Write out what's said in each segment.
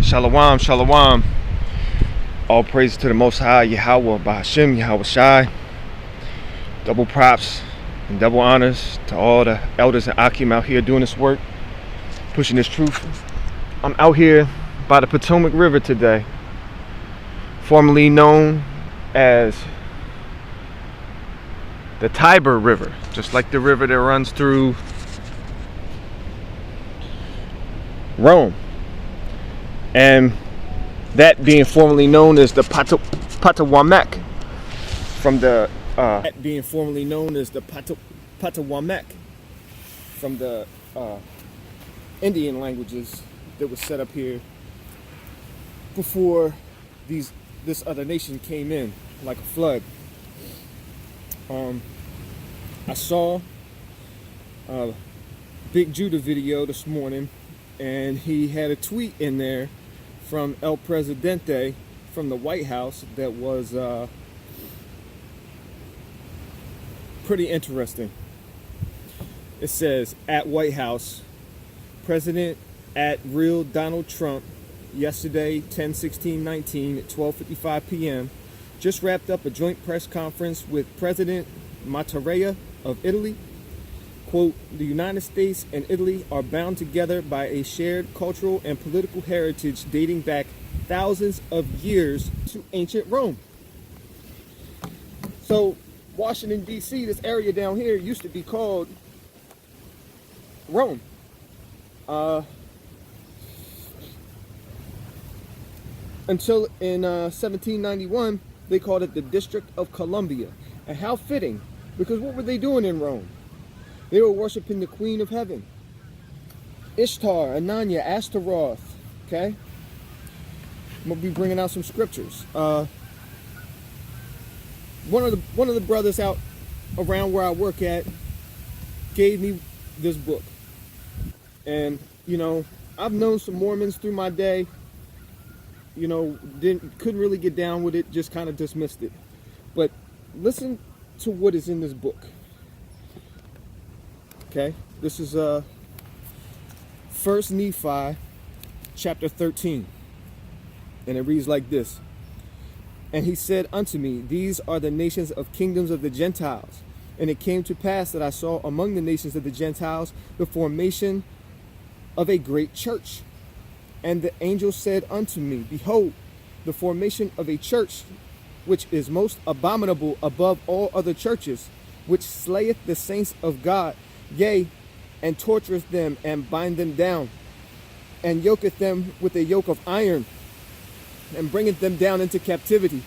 Shalom, shalom. All praise to the Most High, Yahweh, Bahashim, Yahweh Shai. Double props and double honors to all the elders and Akim out here doing this work, pushing this truth. I'm out here by the Potomac River today, formerly known as the Tiber River, just like the river that runs through Rome. And that being formerly known as the Potomac from the Potomac from the Indian languages that was set up here before this other nation came in like a flood. I saw a Big Judah video this morning, and he had a tweet in there from El Presidente from the White House that was pretty interesting. It says, at White House, President at real Donald Trump, yesterday 10/16/19 at 12:55 p.m. just wrapped up a joint press conference with President Mattarella of Italy. Quote, the United States and Italy are bound together by a shared cultural and political heritage dating back thousands of years to ancient Rome. So, Washington, D.C., this area down here used to be called Rome. Until in 1791, they called it the District of Columbia. And how fitting, because what were they doing in Rome? They were worshiping the Queen of Heaven, Ishtar, Ananya, Ashtaroth. Okay, I'm gonna be bringing out some scriptures. One of the brothers out around where I work at gave me this book, and you know, I've known some Mormons through my day. You know, couldn't really get down with it, just kind of dismissed it. But listen to what is in this book. Okay, this is 1 Nephi chapter 13, and it reads like this. And he said unto me, these are the nations of kingdoms of the Gentiles. And it came to pass that I saw among the nations of the Gentiles the formation of a great church. And the angel said unto me, behold, the formation of a church, which is most abominable above all other churches, which slayeth the saints of God, yea, and tortureth them, and bind them down, and yoketh them with a yoke of iron, and bringeth them down into captivity.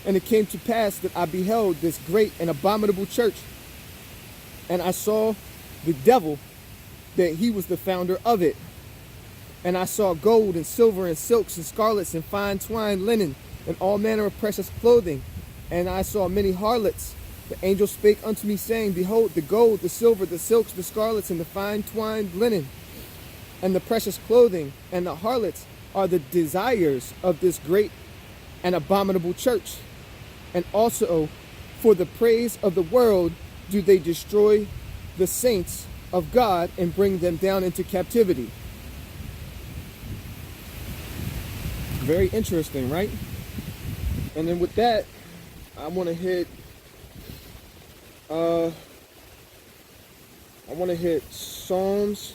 And it came to pass that I beheld this great and abominable church, and I saw the devil, that he was the founder of it. And I saw gold and silver and silks and scarlets and fine twined linen and all manner of precious clothing. And I saw many harlots. The angel spake unto me, saying, behold, the gold, the silver, the silks, the scarlets, and the fine twined linen, and the precious clothing, and the harlots are the desires of this great and abominable church. And also for the praise of the world do they destroy the saints of God and bring them down into captivity. Very interesting, right? And then with that, I want to hit Psalms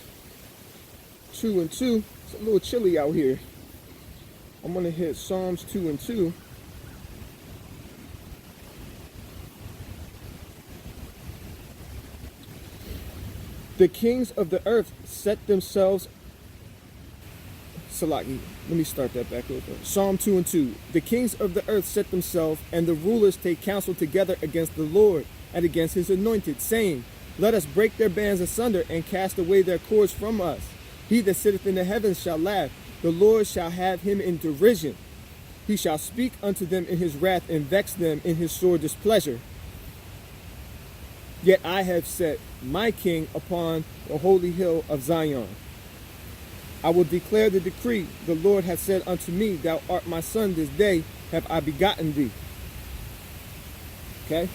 2 and 2. It's a little chilly out here. I'm going to hit Psalms 2 and 2. The kings of the earth set themselves. Salaki, let me start that back over. Psalm 2 and 2. The kings of the earth set themselves, and the rulers take counsel together against the Lord and against his anointed, saying, let us break their bands asunder and cast away their cords from us. He that sitteth in the heavens shall laugh. The Lord shall have him in derision. He shall speak unto them in his wrath and vex them in his sore displeasure. Yet I have set my king upon the holy hill of Zion. I will declare the decree. The Lord hath said unto me, thou art my son, this day have I begotten thee. Okay?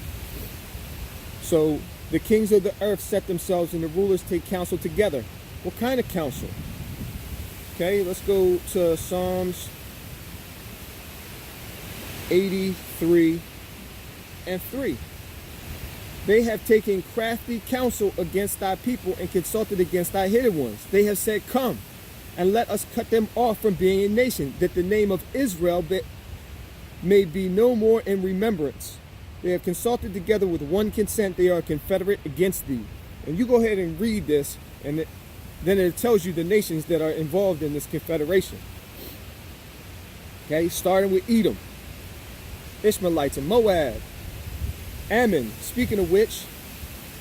So the kings of the earth set themselves, and the rulers take counsel together. What kind of counsel? Okay, let's go to Psalms 83 and 3. They have taken crafty counsel against thy people and consulted against thy hidden ones. They have said, come, and let us cut them off from being a nation, that the name of Israel may be no more in remembrance. They have consulted together with one consent. They are confederate against thee. And you go ahead and read this, and then it tells you the nations that are involved in this confederation. Okay, starting with Edom, Ishmaelites and Moab, Ammon. Speaking of which,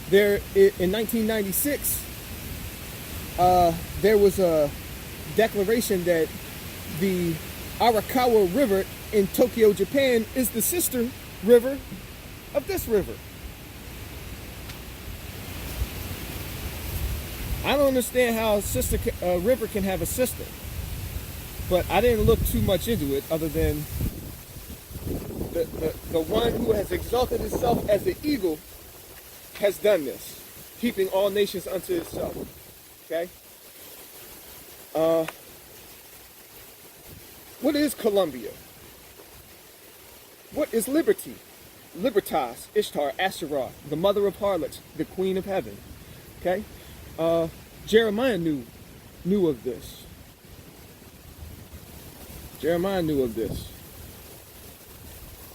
there in 1996, there was a declaration that the Arakawa River in Tokyo, Japan, is the sister river of this river. I don't understand how a river can have a sister, but I didn't look too much into it other than the one who has exalted himself as the eagle has done this, keeping all nations unto itself. Okay? What is Columbia? What is liberty? Libertas, Ishtar, Asherah, the mother of harlots, the queen of heaven. Okay? Jeremiah knew of this. Jeremiah knew of this.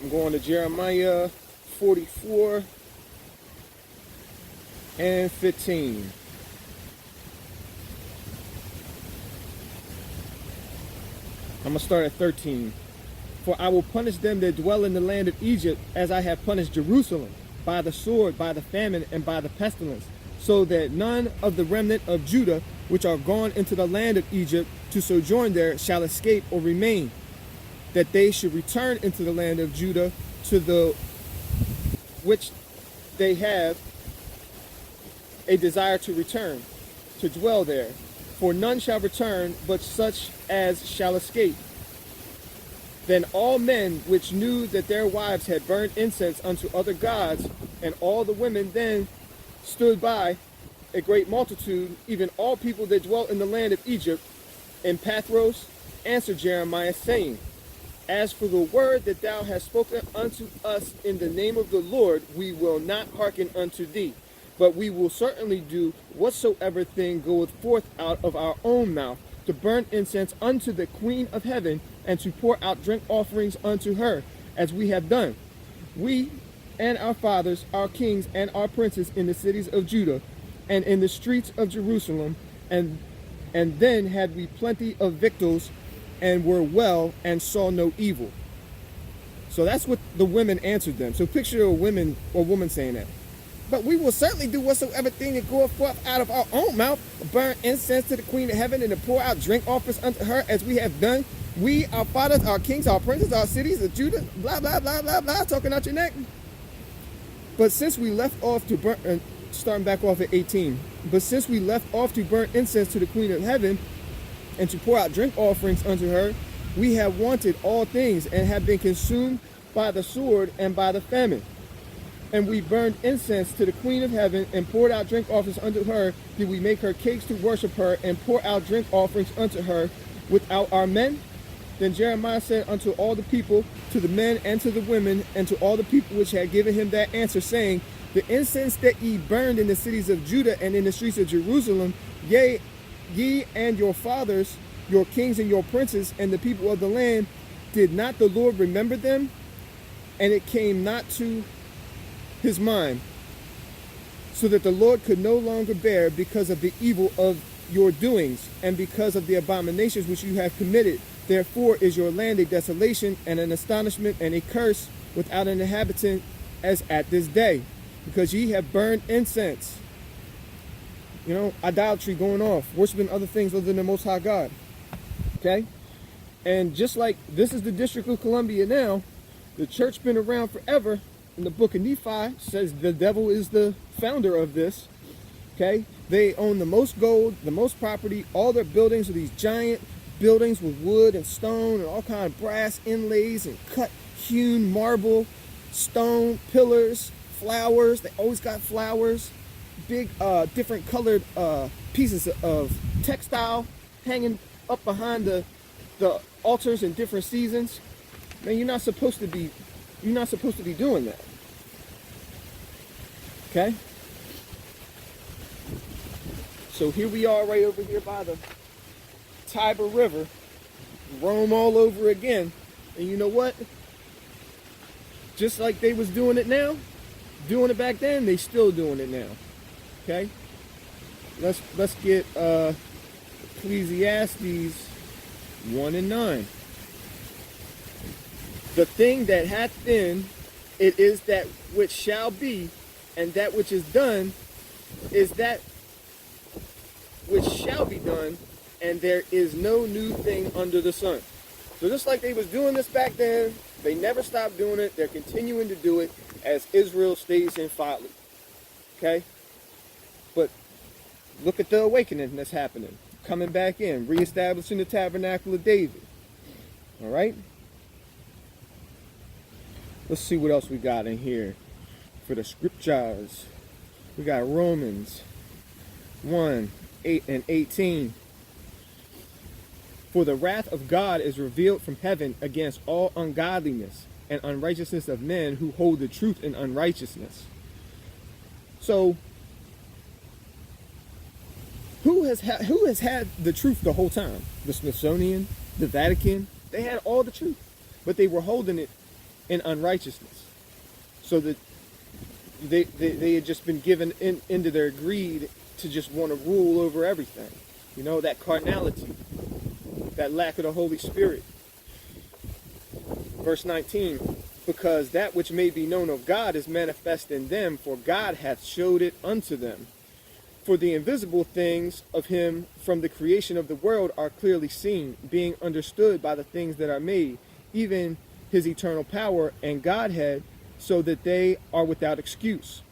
I'm going to Jeremiah 44 and 15. I'm going to start at 13. For I will punish them that dwell in the land of Egypt, as I have punished Jerusalem, by the sword, by the famine, and by the pestilence, so that none of the remnant of Judah, which are gone into the land of Egypt to sojourn there, shall escape or remain, that they should return into the land of Judah, to the which they have a desire to return, to dwell there. For none shall return, but such as shall escape. Then all men which knew that their wives had burned incense unto other gods, and all the women then stood by, a great multitude, even all people that dwelt in the land of Egypt, in Pathros, answered Jeremiah, saying, As for the word that thou hast spoken unto us in the name of the Lord, we will not hearken unto thee, but we will certainly do whatsoever thing goeth forth out of our own mouth, to burn incense unto the queen of heaven, and to pour out drink offerings unto her, as we have done. We and our fathers, our kings, and our princes in the cities of Judah, and in the streets of Jerusalem, and then had we plenty of victuals, and were well, and saw no evil. So that's what the women answered them. So picture a woman saying that. But we will certainly do whatsoever thing that goeth forth out of our own mouth, burn incense to the queen of heaven, and to pour out drink offerings unto her, as we have done. We, our fathers, our kings, our princes, our cities of Judah, blah, blah, blah, blah, blah, talking out your neck. But since we left off to burn, starting back off at 18, but since we left off to burn incense to the queen of heaven, and to pour out drink offerings unto her, we have wanted all things, and have been consumed by the sword and by the famine. And we burned incense to the queen of heaven, and poured out drink offerings unto her. Did we make her cakes to worship her, and pour out drink offerings unto her without our men? Then Jeremiah said unto all the people, to the men and to the women, and to all the people which had given him that answer, saying, The incense that ye burned in the cities of Judah and in the streets of Jerusalem, yea, ye and your fathers, your kings and your princes, and the people of the land, did not the Lord remember them? And it came not to his mind, so that the Lord could no longer bear because of the evil of your doings, and because of the abominations which you have committed. Therefore is your land a desolation, and an astonishment, and a curse, without an inhabitant, as at this day, because ye have burned incense. You know, idolatry going off, worshiping other things other than the Most High God. Okay? And just like this is the District of Columbia now, the church been around forever. In the book of Nephi says the devil is the founder of this. Okay? They own the most gold, the most property. All their buildings are these giant buildings with wood and stone and all kind of brass inlays and cut hewn marble, stone, pillars, flowers. They always got flowers. Big different colored pieces of textile hanging up behind the altars in different seasons, man, you're not supposed to be doing that. Okay? So here we are right over here by the Tiber River, Rome all over again. And you know what? Just like they was doing it now, doing it back then, they still doing it now. Okay? Let's get Ecclesiastes 1 and 9. The thing that hath been, it is that which shall be, and that which is done is that which shall be done, and there is no new thing under the sun. So just like they was doing this back then, they never stopped doing it. They're continuing to do it as Israel stays in folly. Okay? But look at the awakening that's happening. Coming back in, reestablishing the tabernacle of David. All right? Let's see what else we got in here for the scriptures. We got Romans 1, 8 and 18. For the wrath of God is revealed from heaven against all ungodliness and unrighteousness of men who hold the truth in unrighteousness. So, who has had the truth the whole time? The Smithsonian, the Vatican, they had all the truth, but they were holding it in unrighteousness. So that they had just been given into their greed to just want to rule over everything. You know, that carnality, that lack of the Holy Spirit. Verse 19, because that which may be known of God is manifest in them, for God hath showed it unto them. For the invisible things of him from the creation of the world are clearly seen, being understood by the things that are made, even his eternal power and Godhead, so that they are without excuse.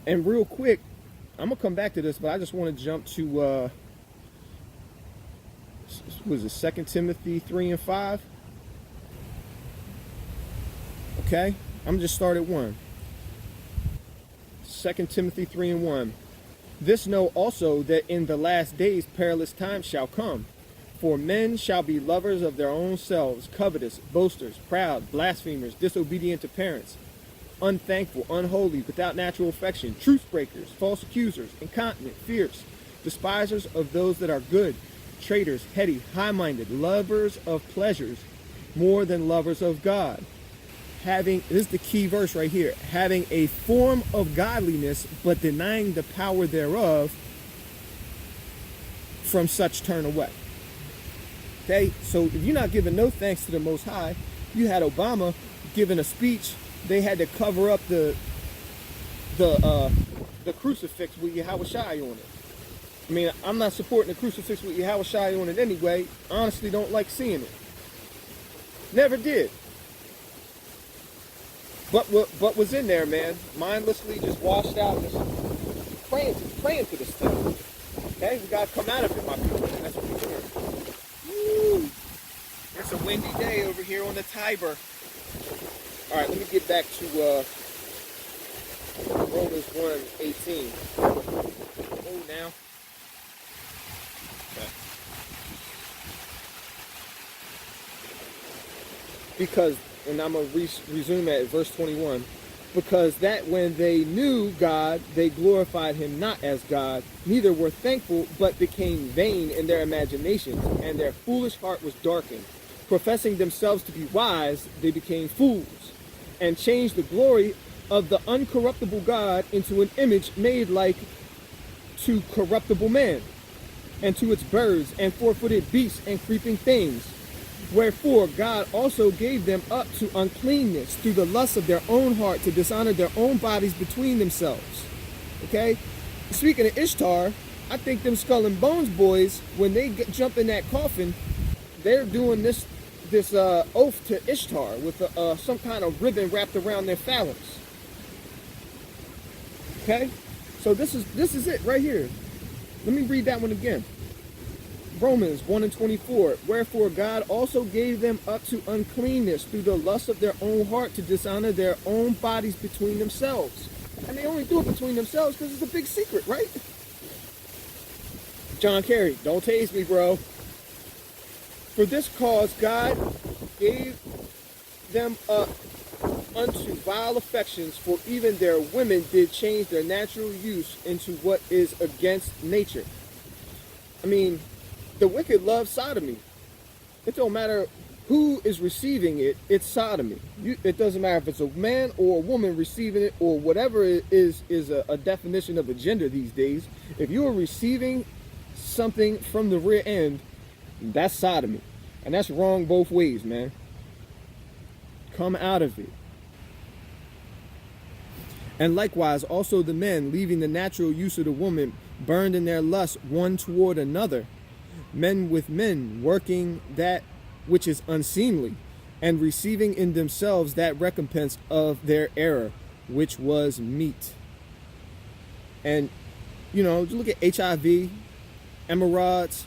And real quick, I'm going to come back to this, but I just want to jump to, was it 2 Timothy 3 and 5? Okay, I'm just start at 1. 2 Timothy 3 and 1. This know also that in the last days perilous times shall come. For men shall be lovers of their own selves, covetous, boasters, proud, blasphemers, disobedient to parents, unthankful, unholy, without natural affection, truth breakers, false accusers, incontinent, fierce, despisers of those that are good, traitors, heady, high-minded, lovers of pleasures more than lovers of God. Having, this is the key verse right here, having a form of godliness, but denying the power thereof, from such turn away. Okay, so if you're not giving no thanks to the Most High, you had Obama giving a speech. They had to cover up the crucifix with Yahushai on it. I mean, I'm not supporting the crucifix with Yahushai on it anyway. Honestly, don't like seeing it. Never did. But what was in there, man? Mindlessly just washed out, just praying to this thing. Okay, we gotta come out of it, my people. That's what we're doing. Woo. It's a windy day over here on the Tiber. All right, let me get back to Romans 1:18. Oh, now. Okay. Because, and I'm going to resume at verse 21. Because that when they knew God, they glorified him not as God, neither were thankful, but became vain in their imaginations, and their foolish heart was darkened. Professing themselves to be wise, they became fools, and changed the glory of the uncorruptible God into an image made like to corruptible man, and to its birds, and four-footed beasts, and creeping things. Wherefore God also gave them up to uncleanness through the lust of their own heart, to dishonor their own bodies between themselves. Okay? Speaking of Ishtar, I think them Skull and Bones boys, when they jump in that coffin, they're doing this oath to Ishtar with some kind of ribbon wrapped around their phallus. Okay? So this is it right here. Let me read that one again. Romans 1:24. Wherefore God also gave them up to uncleanness through the lust of their own heart, to dishonor their own bodies between themselves. And they only do it between themselves because it's a big secret, right? John Kerry, don't tase me, bro. For this cause God gave them up unto vile affections, for even their women did change their natural use into what is against nature. I mean, the wicked love sodomy. It don't matter who is receiving it, it's sodomy. It doesn't matter if it's a man or a woman receiving it, or whatever it is a definition of a gender these days. If you are receiving something from the rear end, that's sodomy. And that's wrong both ways, man. Come out of it. And likewise, also the men, leaving the natural use of the woman, burned in their lust one toward another, men with men, working that which is unseemly, and receiving in themselves that recompense of their error, which was meat. And, you know, look at HIV, emerods,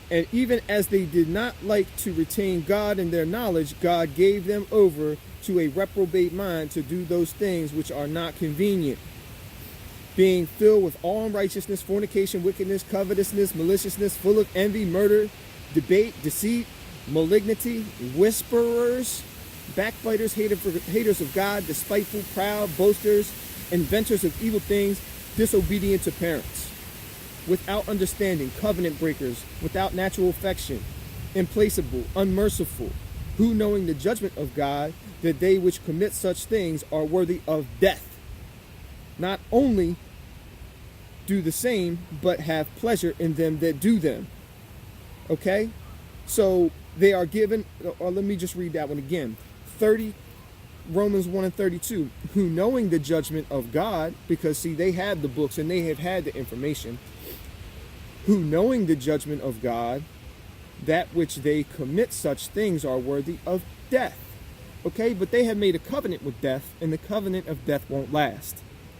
and even as they did not like to retain God in their knowledge, God gave them over to a reprobate mind to do those things which are not convenient, being filled with all unrighteousness, fornication, wickedness, covetousness, maliciousness, full of envy, murder, debate, deceit, malignity, whisperers, backbiters, haters of God, despiteful, proud, boasters, inventors of evil things, disobedient to parents, without understanding, covenant breakers, without natural affection, implacable, unmerciful, who knowing the judgment of God, that they which commit such things are worthy of death, not only do the same, but have pleasure in them that do them. Okay? So they are given, or let me just read that one again. Romans 1 and 32, who knowing the judgment of God, because see, they had the books and they have had the information, who knowing the judgment of God, that which they commit such things are worthy of death. Okay, but they have made a covenant with death, and the covenant of death won't last.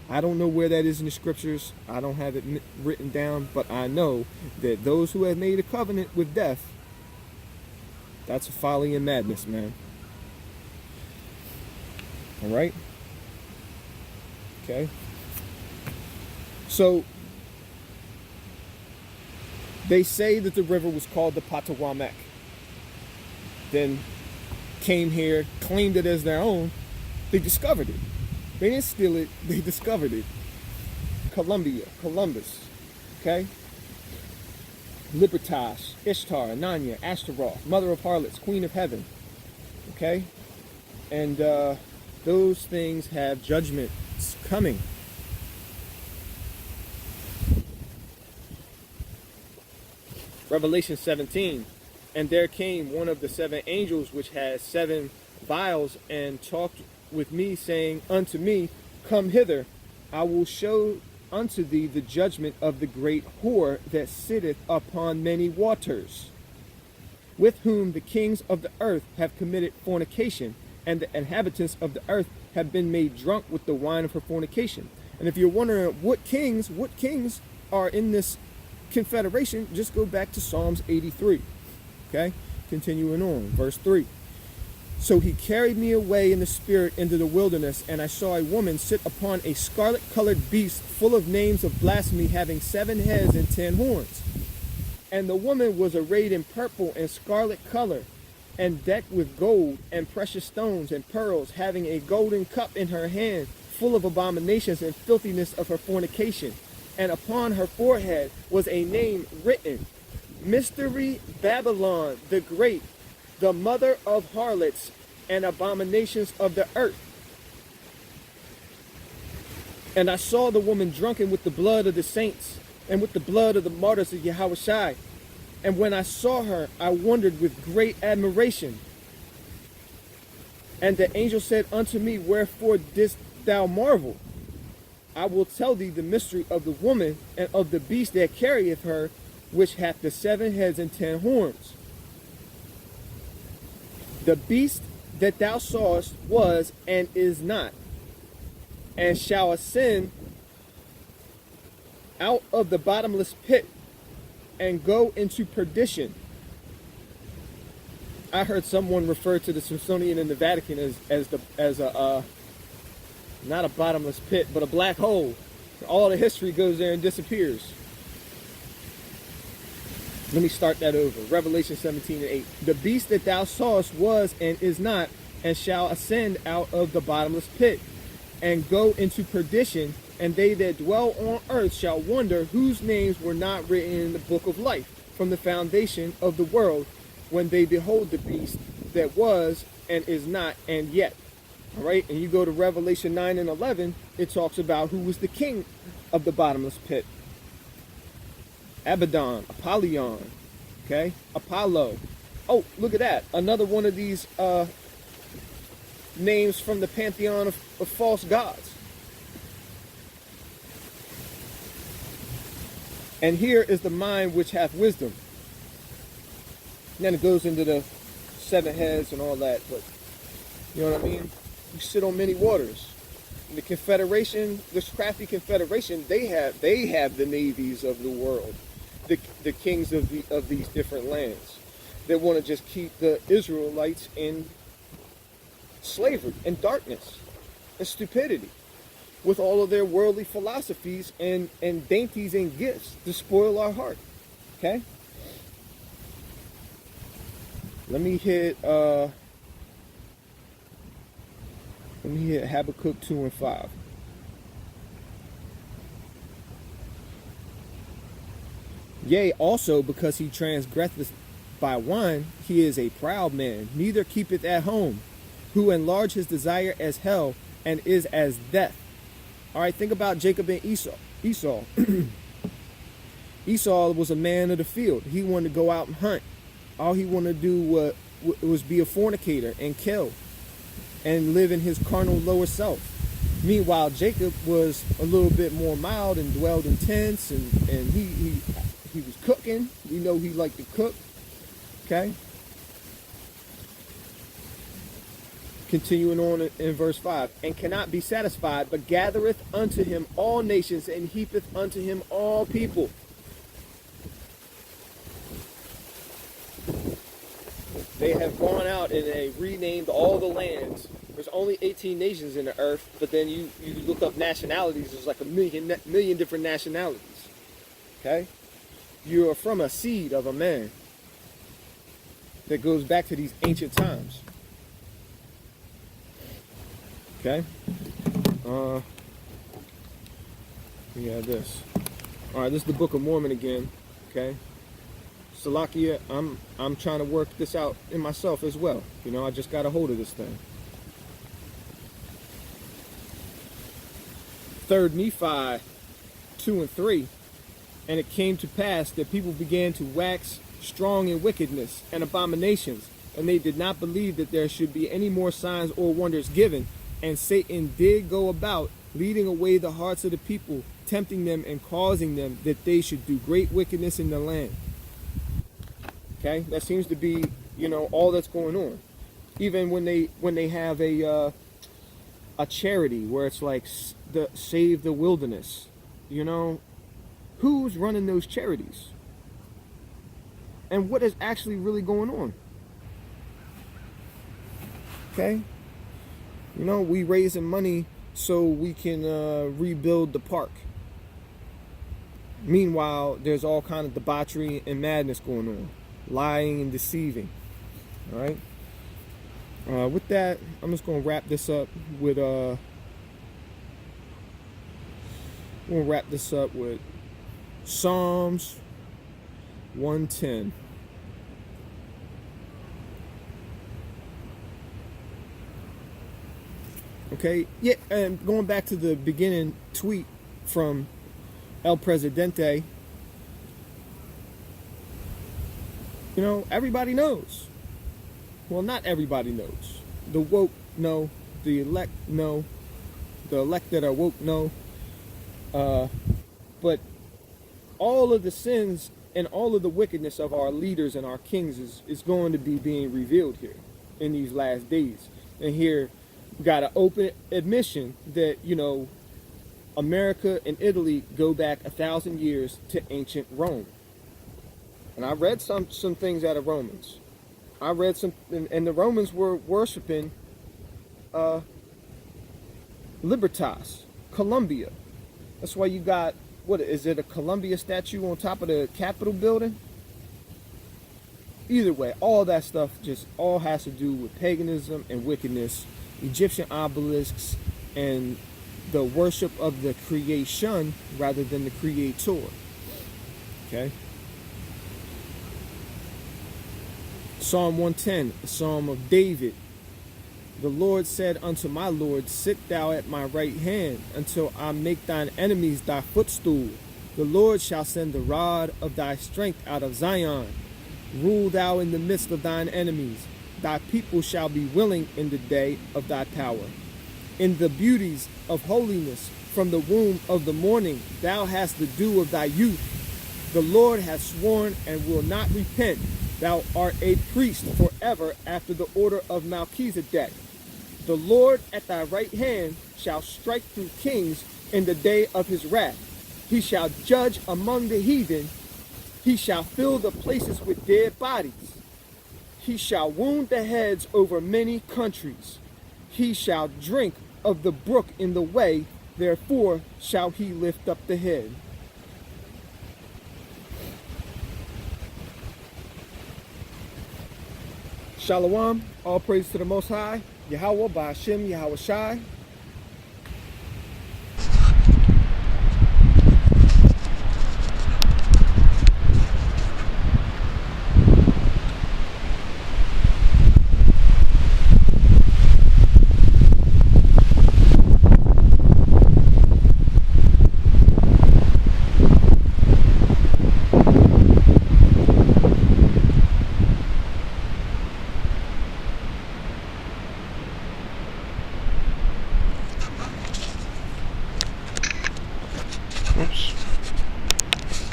I don't know where that is in the scriptures. I don't have it written down, but I know that those who have made a covenant with death, that's a folly and madness, man. All right? Okay. So, they say that the river was called the Potomac. Then came here, claimed it as their own. They discovered it. They didn't steal it, they discovered it. Columbus, okay? Libertas, Ishtar, Ananya, Ashtaroth, mother of harlots, queen of heaven, okay? And those things have judgments coming. Revelation 17, and there came one of the seven angels which had seven vials, and talked with me, saying unto me, come hither, I will show unto thee the judgment of the great whore that sitteth upon many waters, with whom the kings of the earth have committed fornication, and the inhabitants of the earth have been made drunk with the wine of her fornication. And if you're wondering what kings are in this confederation, just go back to Psalms 83. Okay, continuing on, verse 3. So he carried me away in the spirit into the wilderness, and I saw a woman sit upon a scarlet-colored beast, full of names of blasphemy, having 7 heads and 10 horns. And the woman was arrayed in purple and scarlet color, and decked with gold and precious stones and pearls, having a golden cup in her hand, full of abominations and filthiness of her fornication. And upon her forehead was a name written, Mystery Babylon the Great, the mother of harlots and abominations of the earth. And I saw the woman drunken with the blood of the saints and with the blood of the martyrs of Yahushua. And when I saw her, I wondered with great admiration. And the angel said unto me, wherefore didst thou marvel? I will tell thee the mystery of the woman and of the beast that carrieth her, which hath the 7 heads and 10 horns. The beast that thou sawest was and is not, and shall ascend out of the bottomless pit and go into perdition. I heard someone refer to the Smithsonian in the Vatican as a not a bottomless pit, but a black hole. All the history goes there and disappears. Let me start that over. Revelation 17:8. The beast that thou sawest was and is not, and shall ascend out of the bottomless pit, and go into perdition, and they that dwell on earth shall wonder whose names were not written in the book of life from the foundation of the world, when they behold the beast that was and is not and yet. All right, and you go to Revelation 9 and 11, it talks about who was the king of the bottomless pit. Abaddon, Apollyon, okay, Apollo. Oh, look at that. Another one of these names from the pantheon of false gods. And here is the mind which hath wisdom. And then it goes into the 7 heads and all that, but you know what I mean? You sit on many waters. The Confederation, this crafty Confederation, they have the navies of the world, the kings of these different lands. They want to just keep the Israelites in slavery and darkness and stupidity, with all of their worldly philosophies and dainties and gifts to spoil our heart. Okay? Let me hit Habakkuk 2 and 5. Yea, also because he transgresseth by wine, he is a proud man, neither keepeth at home, who enlarge his desire as hell, and is as death. All right, think about Jacob and Esau. Esau was a man of the field. He wanted to go out and hunt. All he wanted to do was be a fornicator and kill and live in his carnal lower self. Meanwhile, Jacob was a little bit more mild and dwelled in tents, and he was cooking. We know he liked to cook. Okay? Continuing on in verse 5. And cannot be satisfied, but gathereth unto him all nations, and heapeth unto him all people. They have gone out and they renamed all the lands. There's only 18 nations in the earth, but then you look up nationalities, there's like a million different nationalities. Okay? You are from a seed of a man that goes back to these ancient times. Okay? We have this. Alright, this is the Book of Mormon again. Okay? Salakia, I'm trying to work this out in myself as well. You know, I just got a hold of this thing. 3rd Nephi 2 and 3. And it came to pass that people began to wax strong in wickedness and abominations, and they did not believe that there should be any more signs or wonders given. And Satan did go about, leading away the hearts of the people, tempting them and causing them that they should do great wickedness in the land. Okay, that seems to be, you know, all that's going on. Even when they have a charity where it's like the Save the Wilderness, you know, who's running those charities? And what is actually really going on? Okay, you know, we raising money so we can rebuild the park. Meanwhile, there's all kind of debauchery and madness going on. Lying and deceiving. All right. With that, I'm just gonna wrap this up with Psalms 110. Okay. Yeah. And going back to the beginning tweet from El Presidente. You know, everybody knows. Well, not everybody knows. The woke know. The elect know. The elect that are woke know. But all of the sins and all of the wickedness of our leaders and our kings is going to be being revealed here in these last days. And here, we got an open admission that, you know, America and Italy go back 1,000 years to ancient Rome. And I read some things out of Romans. I read some, and the Romans were worshiping Libertas, Columbia. That's why you got, what is it, a Columbia statue on top of the Capitol building? either way, all that stuff just all has to do with paganism and wickedness, Egyptian obelisks, and the worship of the creation rather than the creator. Okay. Psalm 110, a psalm of David. The Lord said unto my Lord, sit thou at my right hand until I make thine enemies thy footstool. The Lord shall send the rod of thy strength out of Zion. Rule thou in the midst of thine enemies. Thy people shall be willing in the day of thy power. In the beauties of holiness, from the womb of the morning, thou hast the dew of thy youth. The Lord hath sworn and will not repent. Thou art a priest forever after the order of Melchizedek. The Lord at thy right hand shall strike through kings in the day of his wrath. He shall judge among the heathen. He shall fill the places with dead bodies. He shall wound the heads over many countries. He shall drink of the brook in the way, therefore shall he lift up the head. Shalom, all praise to the Most High, Yahweh, Ba'ashem, Yahweh Shai.